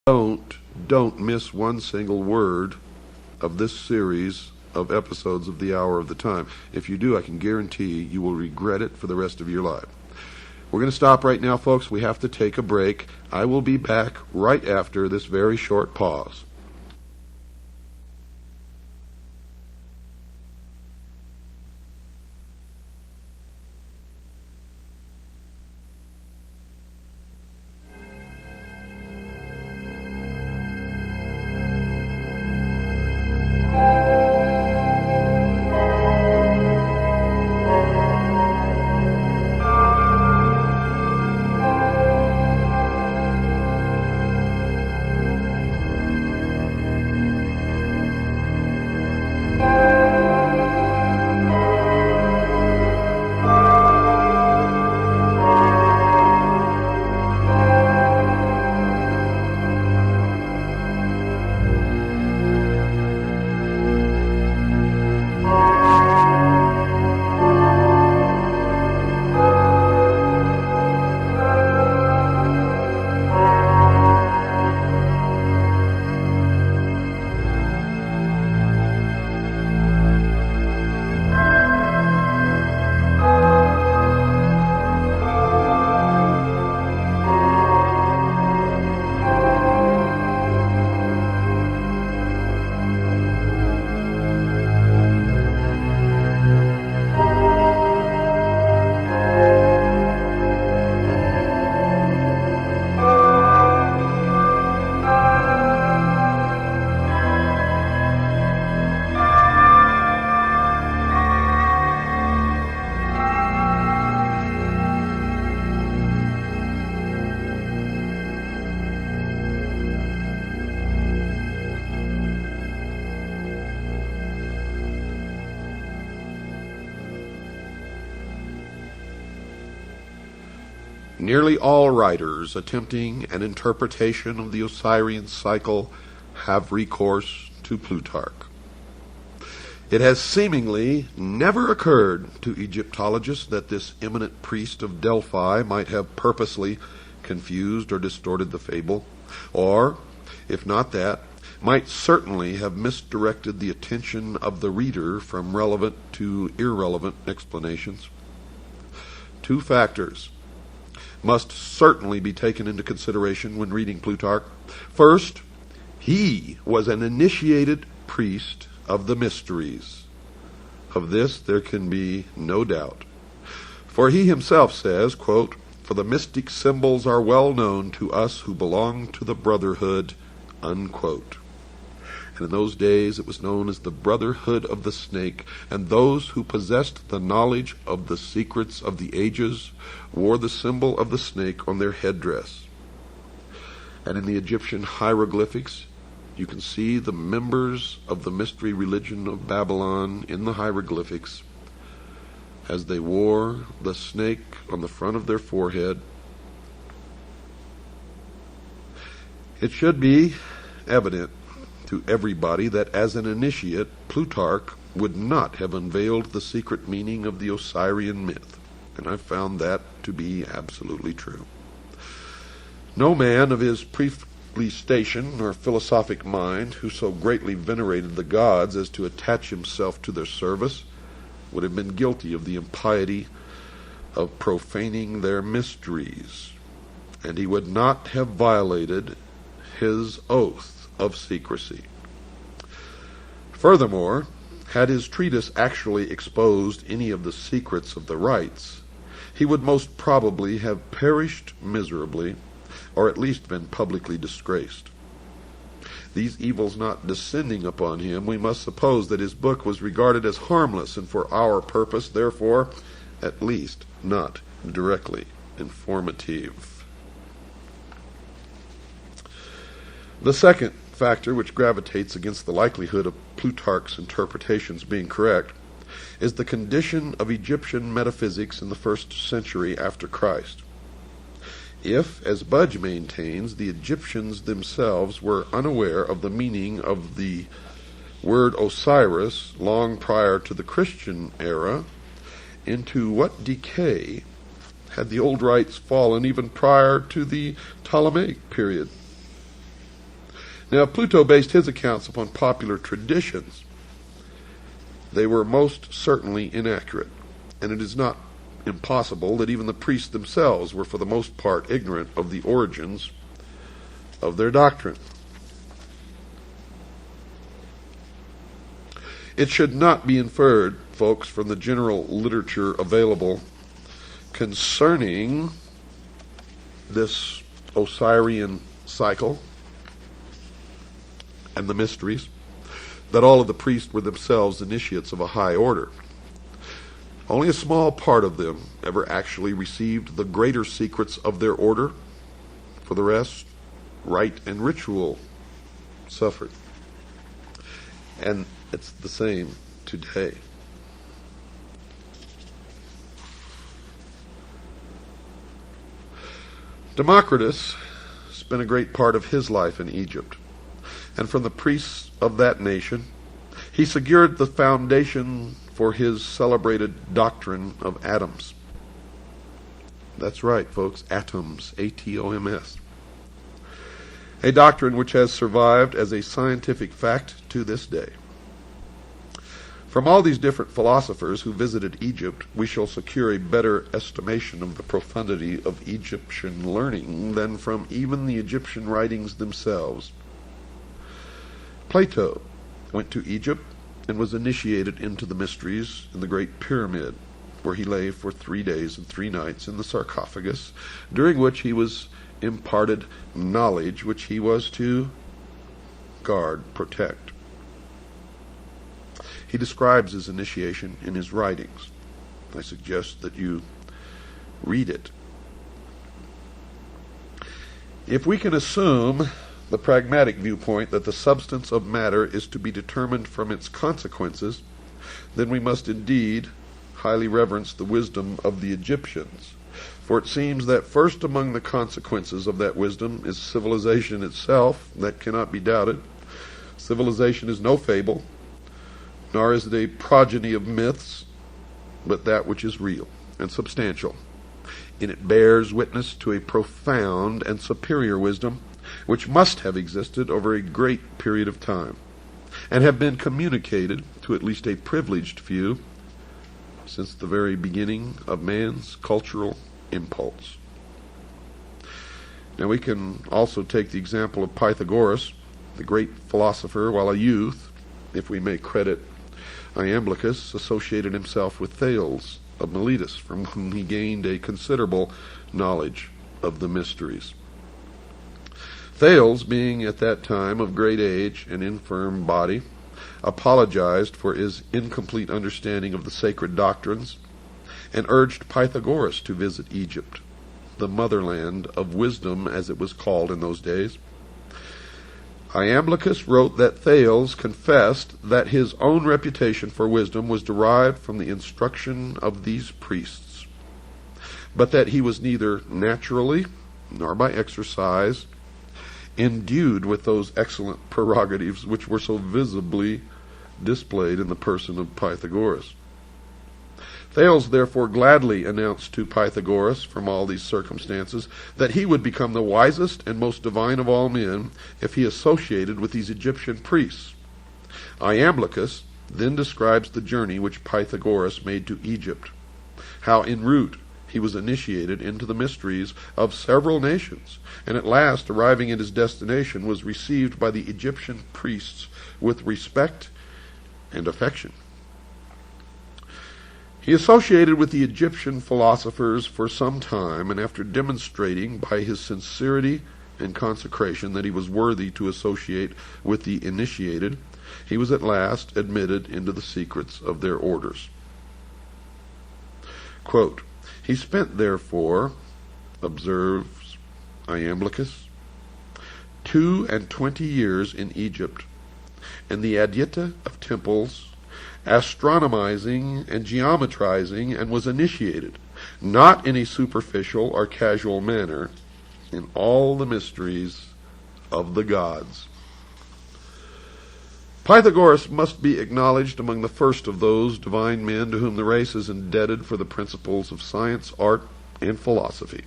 Don't miss one single word of this series of episodes of The Hour of the Time. If you do, I can guarantee you will regret it for the rest of your life. We're going to stop right now, folks. We have to take a break. I will be back right after this very short pause. Nearly all writers attempting an interpretation of the Osirian cycle have recourse to Plutarch. It has seemingly never occurred to Egyptologists that this eminent priest of Delphi might have purposely confused or distorted the fable, or, if not that, might certainly have misdirected the attention of the reader from relevant to irrelevant explanations. Two factors must certainly be taken into consideration when reading Plutarch. First, he was an initiated priest of the mysteries. Of this there can be no doubt. For he himself says, quote, "For the mystic symbols are well known to us who belong to the brotherhood," unquote. And in those days it was known as the Brotherhood of the Snake, and those who possessed the knowledge of the secrets of the ages wore the symbol of the snake on their headdress. And in the Egyptian hieroglyphics, you can see the members of the mystery religion of Babylon in the hieroglyphics as they wore the snake on the front of their forehead. It should be evident to everybody that as an initiate, Plutarch would not have unveiled the secret meaning of the Osirian myth, and I found that to be absolutely true. No man of his priestly station or philosophic mind who so greatly venerated the gods as to attach himself to their service would have been guilty of the impiety of profaning their mysteries, and he would not have violated his oath of secrecy. Furthermore, had his treatise actually exposed any of the secrets of the rites, he would most probably have perished miserably, or at least been publicly disgraced. These evils not descending upon him, we must suppose that his book was regarded as harmless and for our purpose, therefore, at least not directly informative. The second factor which gravitates against the likelihood of Plutarch's interpretations being correct is the condition of Egyptian metaphysics in the 1st century after Christ. If, as Budge maintains, the Egyptians themselves were unaware of the meaning of the word Osiris long prior to the Christian era, into what decay had the old rites fallen even prior to the Ptolemaic period? Now, if Pluto based his accounts upon popular traditions, they were most certainly inaccurate, and it is not impossible that even the priests themselves were for the most part ignorant of the origins of their doctrine. It should not be inferred, folks, from the general literature available concerning this Osirian cycle and the mysteries that all of the priests were themselves initiates of a high order. Only a small part of them ever actually received the greater secrets of their order. For the rest, rite and ritual suffered. And it's the same today. Democritus spent a great part of his life in Egypt, and from the priests of that nation he secured the foundation for his celebrated doctrine of atoms. That's right, folks, atoms, A-T-O-M-S. A doctrine which has survived as a scientific fact to this day. From all these different philosophers who visited Egypt, we shall secure a better estimation of the profundity of Egyptian learning than from even the Egyptian writings themselves. Plato went to Egypt and was initiated into the mysteries in the Great Pyramid, where he lay for 3 days and 3 nights in the sarcophagus, during which he was imparted knowledge which he was to guard, protect. He describes his initiation in his writings. I suggest that you read it. If we can assume the pragmatic viewpoint that the substance of matter is to be determined from its consequences, then we must indeed highly reverence the wisdom of the Egyptians. For it seems that first among the consequences of that wisdom is civilization itself. That cannot be doubted. Civilization is no fable, nor is it a progeny of myths, but that which is real and substantial. And it bears witness to a profound and superior wisdom, which must have existed over a great period of time, and have been communicated to at least a privileged few since the very beginning of man's cultural impulse. Now we can also take the example of Pythagoras, the great philosopher, while a youth, if we may credit Iamblichus, associated himself with Thales of Miletus, from whom he gained a considerable knowledge of the mysteries. Thales, being at that time of great age and infirm body, apologized for his incomplete understanding of the sacred doctrines, and urged Pythagoras to visit Egypt, the motherland of wisdom, as it was called in those days. Iamblichus wrote that Thales confessed that his own reputation for wisdom was derived from the instruction of these priests, but that he was neither naturally nor by exercise endued with those excellent prerogatives which were so visibly displayed in the person of Pythagoras. Thales therefore gladly announced to Pythagoras, from all these circumstances, that he would become the wisest and most divine of all men if he associated with these Egyptian priests. Iamblichus then describes the journey which Pythagoras made to Egypt, how en route he was initiated into the mysteries of several nations, and at last, arriving at his destination, was received by the Egyptian priests with respect and affection. He associated with the Egyptian philosophers for some time, and after demonstrating by his sincerity and consecration that he was worthy to associate with the initiated, he was at last admitted into the secrets of their orders. Quote, he spent, therefore, observes Iamblichus, 22 years in Egypt, and the adyta of temples, astronomizing and geometrizing, and was initiated, not in a superficial or casual manner, in all the mysteries of the gods. Pythagoras must be acknowledged among the first of those divine men to whom the race is indebted for the principles of science, art, and philosophy.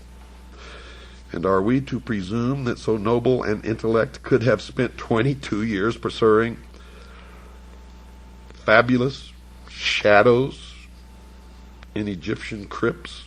And are we to presume that so noble an intellect could have spent 22 years pursuing fabulous shadows in Egyptian crypts?